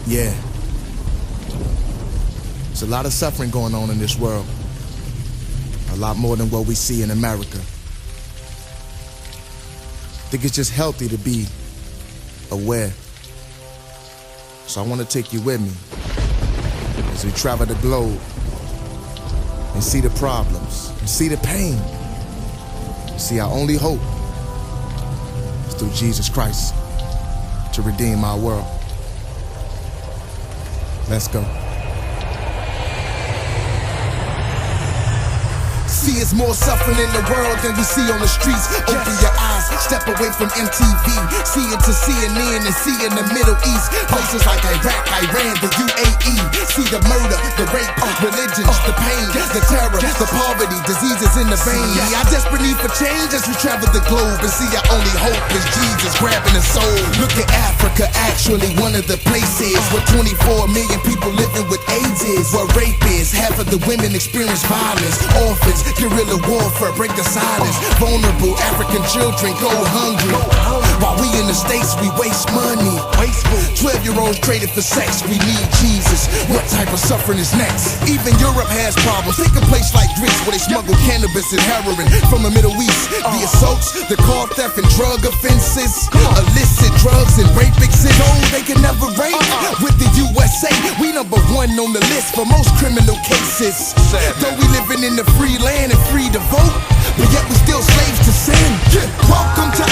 Yeah. There's a lot of suffering going on in this world. A lot more than what we see in America. I think it's just healthy to be aware. So I want to take you with me as we travel the globe and see the problems and see the pain. See, our only hope is through Jesus Christ to redeem our world. Let's go. See, it's more suffering in the world than we see on the streets. Open your eyes, step away from MTV. See into CNN and see in the Middle East. Places like Iraq, Iran, the UAE. See the murder, the rape, religions, the pain, the terror, the poverty, diseases in the vein. I desperate need for change as we travel the globe and see our only hope is Jesus grabbing the soul. Look at Africa, actually one of the places where 24 million people living with AIDS is. Where rape is, half of the women experience violence. Orphans, guerrilla warfare, break the silence. Vulnerable African children go hungry. While we in the States, we waste money. 12-year-olds traded for sex. We need Jesus. What type of suffering is next? Even Europe has problems. Take a place like Greece where they smuggle cannabis and heroin from the Middle East. The assaults, the car theft and drug offenses, illicit drugs and rape exist. No, they can never rape. With the USA, we number one on the list for most criminal cases. Though we living in the free land and free to vote, but yet we still slaves to sin. Welcome to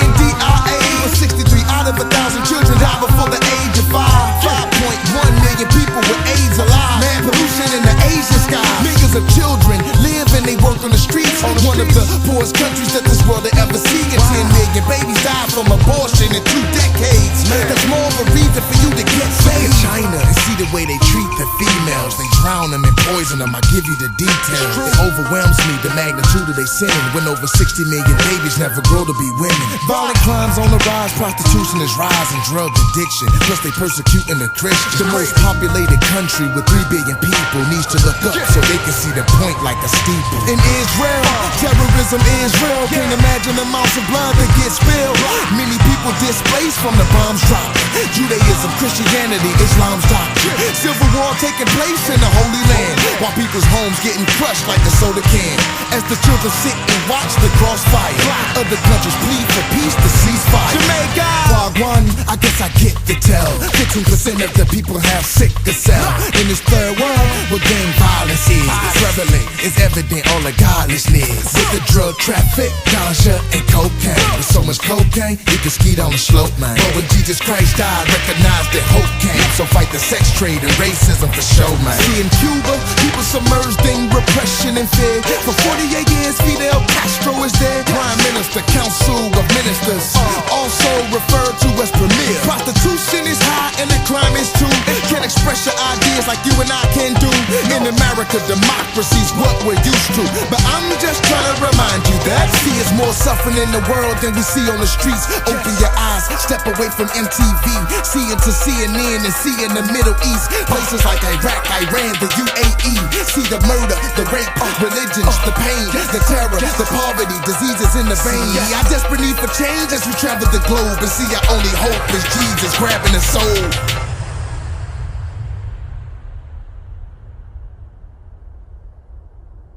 INDIA. 63 out of 1,000 children die before the age of 5. 5.1 million people with AIDS alive. Man, pollution in the Asian sky. Millions of children live and they work on the streets. One of the poorest countries that this world will ever see. And 10 million babies died from abortion in 2 decades. That's more of a reason for you to get saved. China and see the way they treat the females. They drown them and poison them. I give you the details. It overwhelms me the magnitude of they sinning. When over 60 million babies never grow to be women. Violent crimes on the rise, prostitution is rising, drug addiction. Plus they persecuting the Christians. The most populated country with 3 billion people needs to look up so they can see the point like a steeple. In Israel, terrorism is real. Can't imagine the amounts of blood that get spilled. Many people displaced from the bombs dropping. Judaism, Christianity, Islam's doctrine. Civil war taking place in the Holy Land, while people's homes getting crushed like a soda can. As the children sit and watch the crossfire, other countries plead for peace to cease fire. Jamaica, Wagwan, I guess I get the tell. 15% of the people have sickle cell. In this third world, where gang violence is prevalent, it's evident all the godlessness. With the drug traffic, ganja and cocaine. With so much cocaine, you can ski down the slope, man. But when Jesus Christ died, recognize that hope came. So fight the sex trade and racism for show, man. See, in Cuba, people submerged in repression and fear. For 48 years, Fidel Castro is dead. Prime Minister, Council of Ministers, also referred to as Premier. Prostitution is high and the crime is too. Can't express your ideas like you and I can do. In America, democracy's what we're used to. But I'm just trying to remind you that see, it's more suffering in the world than we see on the streets. Open your eyes, step away from MTV. See into CNN and see in the Middle East. Places like Iraq, Iran, the UAE. See the murder, the rape, religions, the pain, the terror, the poverty, diseases in the vein. I desperate need for change as we travel the globe and see our only hope is Jesus grabbing the soul.